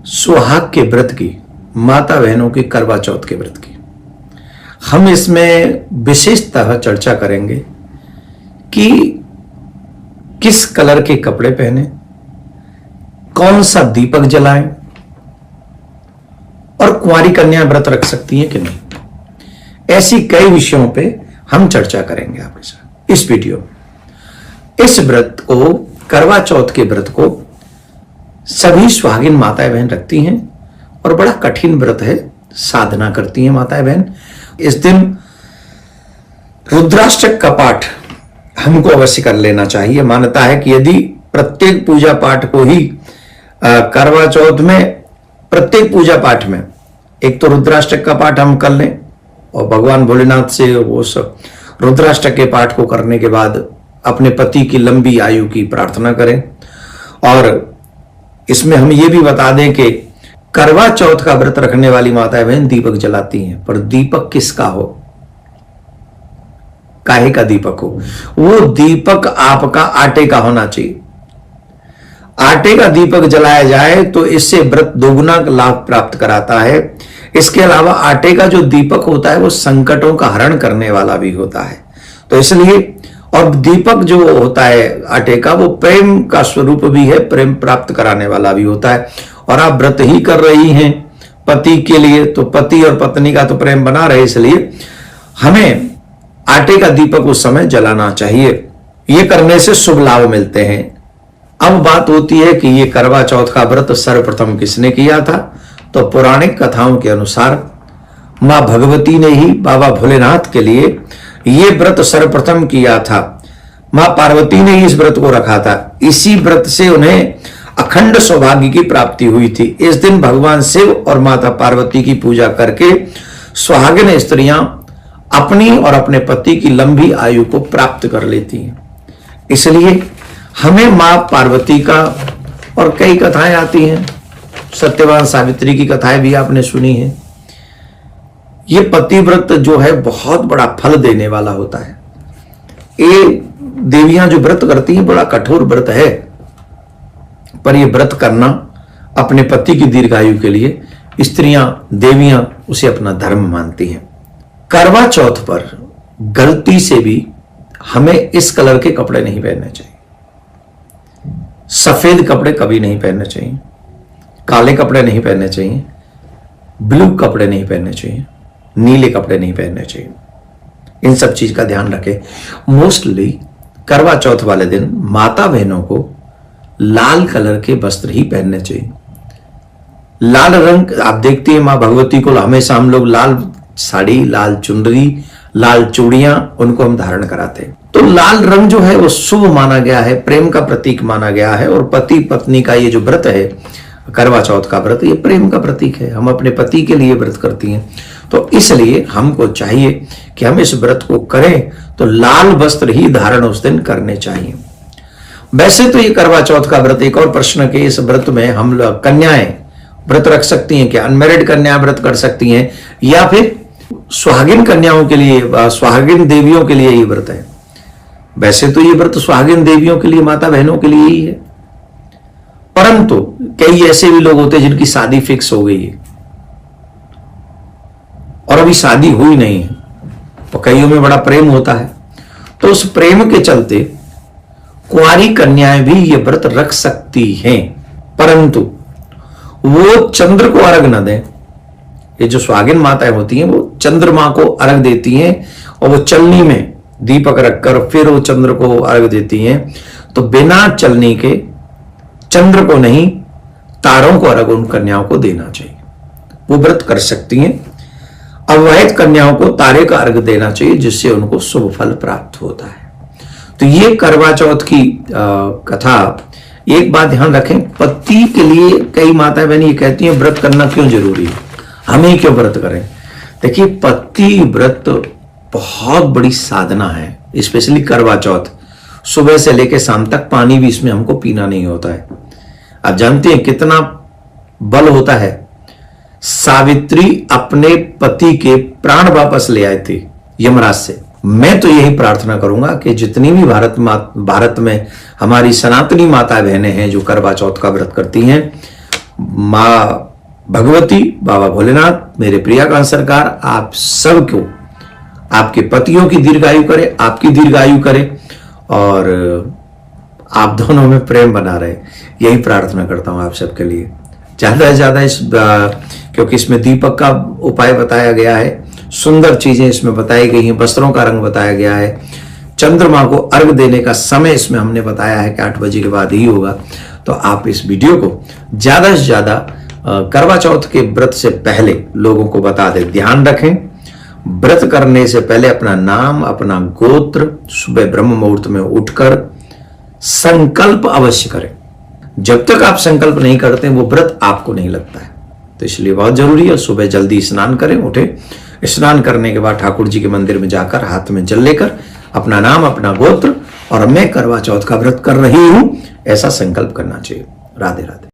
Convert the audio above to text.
सुहाग के व्रत की, माता बहनों की करवा चौथ के व्रत की हम इसमें विशेषतः चर्चा करेंगे कि किस कलर के कपड़े पहने, कौन सा दीपक जलाएं और कुंवारी कन्या व्रत रख सकती हैं कि नहीं। ऐसी कई विषयों पे हम चर्चा करेंगे आपके साथ इस वीडियो में। इस व्रत को, करवा चौथ के व्रत को सभी सुहागिन माताएं बहन रखती हैं और बड़ा कठिन व्रत है, साधना करती हैं माताएं बहन। इस दिन रुद्राष्टक का पाठ हमको अवश्य कर लेना चाहिए। मान्यता है कि यदि प्रत्येक पूजा पाठ को ही करवा चौथ में, प्रत्येक पूजा पाठ में एक तो रुद्राष्टक का पाठ हम कर लें और भगवान भोलेनाथ से वो सब रुद्राष्टक के पाठ को करने के बाद अपने पति की लंबी आयु की प्रार्थना करें। और इसमें हम ये भी बता दें कि करवा चौथ का व्रत रखने वाली माताएं बहन दीपक जलाती हैं, पर दीपक किसका हो, काहे का दीपक हो। वो दीपक आपका आटे का होना चाहिए। आटे का दीपक जलाया जाए तो इससे व्रत दोगुना लाभ प्राप्त कराता है। इसके अलावा आटे का जो दीपक होता है वो संकटों का हरण करने वाला भी होता है, तो इसलिए, और दीपक जो होता है आटे का वो प्रेम का स्वरूप भी है, प्रेम प्राप्त कराने वाला भी होता है। और आप व्रत ही कर रही हैं पति के लिए, तो पति और पत्नी का तो प्रेम बना रहे, इसलिए हमें आटे का दीपक उस समय जलाना चाहिए। ये करने से शुभ लाभ मिलते हैं। अब बात होती है कि ये करवा चौथ का व्रत सर्वप्रथम किसने किया था, तो पौराणिक कथाओं के अनुसार मां भगवती ने ही बाबा भोलेनाथ के लिए ये व्रत सर्वप्रथम किया था। मां पार्वती ने इस व्रत को रखा था। इसी व्रत से उन्हें अखंड सौभाग्य की प्राप्ति हुई थी। इस दिन भगवान शिव और माता पार्वती की पूजा करके सुहागिन स्त्रियां अपनी और अपने पति की लंबी आयु को प्राप्त कर लेती हैं। इसलिए हमें मां पार्वती का, और कई कथाएं आती हैं, सत्यवान सावित्री की कथाएं भी आपने सुनी है। ये पतिव्रत जो है बहुत बड़ा फल देने वाला होता है। ये देवियां जो व्रत करती हैं बड़ा कठोर व्रत है, पर यह व्रत करना अपने पति की दीर्घायु के लिए स्त्रियां, देवियां उसे अपना धर्म मानती हैं। करवा चौथ पर गलती से भी हमें इस कलर के कपड़े नहीं पहनने चाहिए। सफेद कपड़े कभी नहीं पहनने चाहिए, काले कपड़े नहीं पहनने चाहिए, ब्लू कपड़े नहीं पहनने चाहिए, नीले कपड़े नहीं पहनने चाहिए। इन सब चीज का ध्यान रखें। मोस्टली करवा चौथ वाले दिन माता बहनों को लाल कलर के वस्त्र ही पहनने चाहिए। लाल रंग, आप देखती हैं मां भगवती को हमेशा हम लोग लाल साड़ी, लाल चुनरी, लाल चूड़ियां उनको हम धारण कराते हैं। तो लाल रंग जो है वो शुभ माना गया है, प्रेम का प्रतीक माना गया है। और पति पत्नी का ये जो व्रत है, करवा चौथ का व्रत, ये प्रेम का प्रतीक है। हम अपने पति के लिए व्रत करती हैं, तो इसलिए हमको चाहिए कि हम इस व्रत को करें तो लाल वस्त्र ही धारण उस दिन करने चाहिए। वैसे तो ये करवा चौथ का व्रत, एक और प्रश्न के, इस व्रत में हम लोग कन्याएं व्रत रख सकती हैं क्या, अनमैरिड कन्या व्रत कर सकती हैं, या फिर सुहागिन कन्याओं के लिए, सुहागिन देवियों के लिए ये व्रत है। वैसे तो ये व्रत सुहागिन देवियों के लिए, माता बहनों के लिए ही है, परंतु कई ऐसे भी लोग होते हैं जिनकी शादी फिक्स हो गई है और अभी शादी हुई नहीं है, तो कईयों में बड़ा प्रेम होता है, तो उस प्रेम के चलते कुंवारी कन्याएं भी ये व्रत रख सकती हैं, परंतु वो चंद्र को अर्घ न दें। ये जो सुहागिन माताएं होती हैं वो चंद्रमा को अर्घ देती हैं और वो चलनी में दीपक रखकर फिर वो चंद्र को अर्घ देती हैं। तो बिना चलनी के, चंद्र को नहीं तारों को अर्घ उन कन्याओं को देना चाहिए, वो व्रत कर सकती हैं। अविवाहित कन्याओं को तारे का अर्घ देना चाहिए, जिससे उनको शुभ फल प्राप्त होता है। तो ये करवा चौथ की कथा। एक बात ध्यान रखें, पति के लिए कई माताएं बहन ये कहती हैं व्रत करना क्यों जरूरी है, हमें क्यों व्रत करें। देखिए, पति व्रत बहुत बड़ी साधना है, स्पेशली करवा चौथ। सुबह से लेकर शाम तक पानी भी इसमें हमको पीना नहीं होता है। आप जानते हैं कितना बल होता है। सावित्री अपने पति के प्राण वापस ले आए थे यमराज से। मैं तो यही प्रार्थना करूंगा कि जितनी भी भारत में हमारी सनातनी माता बहनें हैं जो करवा चौथ का व्रत करती हैं, माँ भगवती, बाबा भोलेनाथ, मेरे प्रियाकांत सरकार आप सबको, आपके पतियों की दीर्घायु करे, आपकी दीर्घायु करे और आप दोनों में प्रेम बना रहे, यही प्रार्थना करता हूं आप सबके लिए। ज्यादा से ज्यादा क्योंकि इसमें दीपक का उपाय बताया गया है, सुंदर चीजें इसमें बताई गई हैं, वस्त्रों का रंग बताया गया है, चंद्रमा को अर्घ देने का समय इसमें हमने बताया है कि 8 बजे के बाद ही होगा। तो आप इस वीडियो को ज्यादा से ज्यादा करवा चौथ के व्रत से पहले लोगों को बता दें। ध्यान रखें, व्रत करने से पहले अपना नाम, अपना गोत्र सुबह ब्रह्म मुहूर्त में उठकर संकल्प अवश्य करें। जब तक आप संकल्प नहीं करते वो व्रत आपको नहीं लगता है, तो इसलिए बहुत जरूरी है सुबह जल्दी स्नान करें, उठे, स्नान करने के बाद ठाकुर जी के मंदिर में जाकर हाथ में जल लेकर अपना नाम, अपना गोत्र और मैं करवा चौथ का व्रत कर रही हूं ऐसा संकल्प करना चाहिए। राधे राधे।